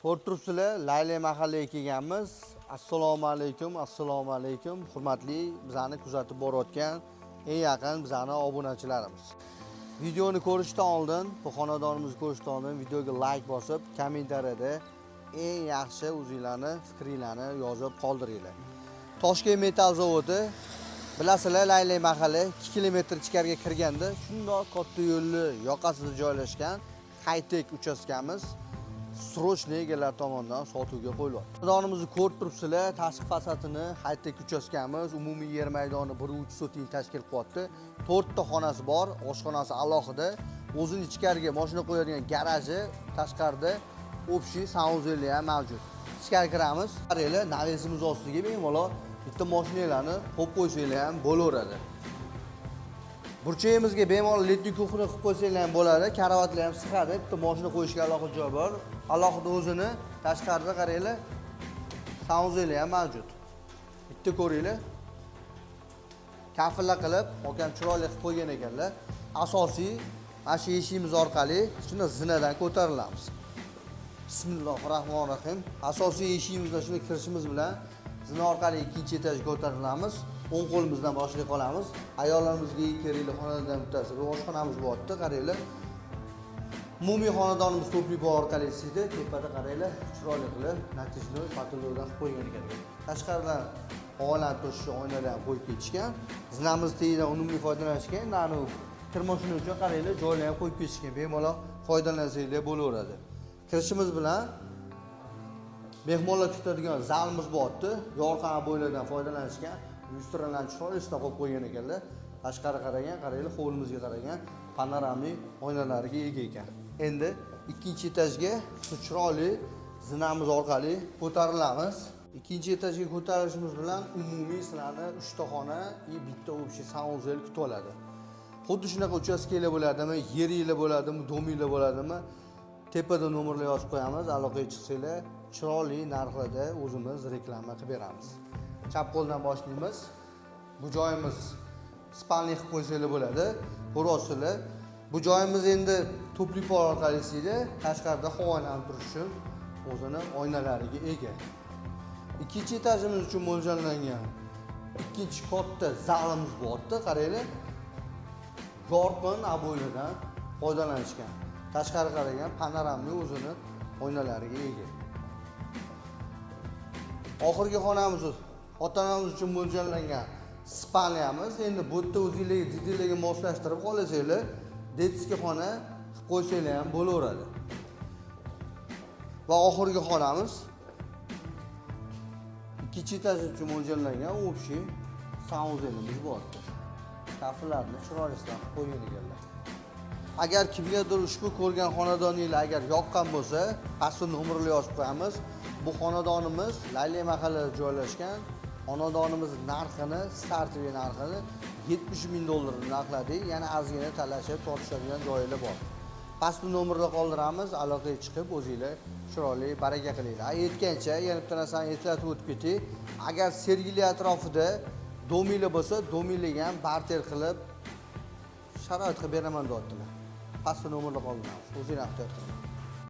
Ko'rib turibsizlar, Layli mahallaga kelganmiz. Assalomu alaykum, hurmatli bizani kuzatib borayotgan eng yaqin bizani obunachilarimiz. Videoni ko'rishdan oldin, bu xonadonimizni ko'rishdan oldin videoga like bosib, kommentariyada eng yaxshi o'zingizlarni fikringizni yozib qoldiringlar. Toshkent metall zavodi bilasizlar, Layli mahalla 2 kilometr ichkariga kirganda shundoq katta yo'lni yoqasida joylashgan high-tech uchastkamiz srochniy egalar tomonidan sotuvga qo'yilyapti. Xonadonimizni ko'rib turibsizlar, tashqi fasadini high-tech uchastkamiz umumiy yer maydoni 1.3 soting tashkil qilyapti. 4 ta xonasi bor, oshxonasi alohida, o'zini ichkariga mashina qo'yadigan garaji, tashqarida общий saunzeli ham mavjud. Ichkari kiramiz. Qaranglar, navesimiz ostiga bemalol bitta mashinalarni qo'yib qo'ysanglar ham bo'laveradi. Burchagimizga bemalol letniy kuxni qilib qo'ysanglar ham bo'ladi. Karavotlar ham sig'adi. Bitta mashina qo'yishga alohida joy bor. Alohida o'zini tashqarida qaranglar, saunzeli ham mavjud. Bitta ko'ringlar. Kafillar qilib, okam chiroyli qilib qo'ygan ekanlar. Asosiy mana shu eshigimiz orqali shuni zinadan ko'tarilamiz. Bismillahirrohmanirrohim. Asosiy eshigimizdan shuni kirishimiz bilan zina orqali ikkinchi etajga ko'tarilamiz. O'ng qo'limizdan boshlay qolamiz. Ayollarimizga kerakli xonalardan bittasi bu oshxonamiz bo'lyapti, qaranglar. Umumiy xonadonimiz to'pli bor orqali isidi, tepada qaranglar, chiroyli qilib natijali patologdan qilib qo'ygan ekan. Tashqaridan havolanib turish oynalar ham qo'yib ketishgan. Zinamiz tegidan unumli foydalanishgan. Nanu kirmoshina uchun qaranglar, joylar ham qo'yib ketishgan. Bemalol foydalansanglar bo'laveradi. Kirishimiz bilan mehmonlar kutadigan zalimiz bo'lyapti. Yorqin bo'ylardan foydalanishgan. Restoranlar chiroylisida qo'yib qo'ygan ekanlar. Tashqari qaragan, qaranglar, hovlimizga qaragan panoramik oynalariga ega ekan. Endi ikkinchi etajga shu chiroyli zinamiz orqali ko'tarilamiz. Ikkinchi etajga ko'tarilishimiz bilan umumiy sizlarni 3 ta xona va bitta общий saunzel kutib oladi. Xuddi shunaqa uchastkalar bo'ladimi, yeringlar bo'ladimi, dominglar bo'ladimi? Tepada nomerlar yozib qo'yamiz, aloqaga chiqsanglar, chiroyli narxlarda o'zimiz reklama qilib beramiz. Chap qo'ldan boshlaymiz. Bu joyimiz spalniy qilib qo'ysanglar bo'ladi. Ko'rasizlar. Bu joyimiz endi to'pli por orqali isidi, tashqarida havolanib turish uchun o'zini oynalariga ega. Ikkinchi etajimiz uchun mo'ljallangan ikkinchi katta zalimiz bo'lyapti. Qaranglar. Yorqin aboylardan foydalanishgan. Tashqari qaragan panoramli o'zini oynalariga ega. Oxirgi xonamiz ota-onamiz uchun mo'ljallangan spalniyamiz. Endi bu yerda o'zingizlarga detaylarga moslashtirib qolasanglar, detskiy xona qilib qo'ysanglar ham bo'laveradi. Va oxirgi xonamiz ikkinchi etaj uchun mo'ljallangan общий saunzelimiz bo'lyapti. Kafillarni chiroylisdan qilib qo'ygan ekanlar. Agar kimgadir ushbu ko'rgan xonadoninglar agar yoqqan bo'lsa, pastda nomerni yozib qo'yamiz. Bu xonadonimiz Layli mahallada joylashgan. Xonadonimiz narxini, startli narxini $70,000 narxladik. Yana ozgina talashib tortishadigan joylar bor. Pastda nomerni qoldiramiz, aloqaga chiqib o'zingizlar chiroyli baraka qilinglar. Aytgancha yana bitta narsani eslatib o'tib ketay. Agar Sergeli atrofida dominglar bo'lsa, dominglarga ham barter qilib sharoit qilib beraman deyaptilar. Pastda nomerni qoldiramiz. O'zingizlar ehtiyot qiling.